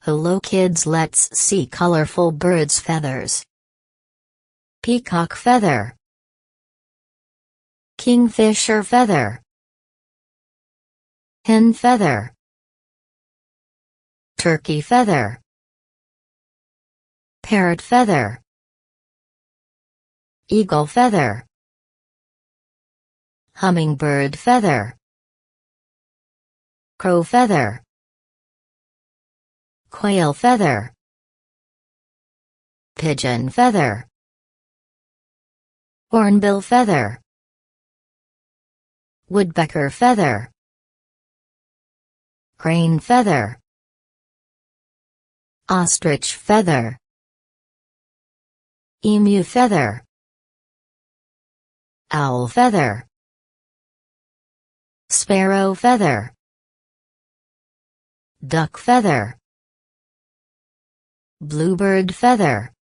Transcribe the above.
Hello kids, let's see colorful birds' feathers. Peacock feather. Kingfisher feather. Hen feather. Turkey feather. Parrot feather. Eagle feather. Hummingbird feather. Crow feather. Quail feather. Pigeon feather. Hornbill feather. Woodpecker feather. Crane feather. Ostrich feather. Emu feather. Owl feather. Sparrow feather. Duck feather. Bluebird feather.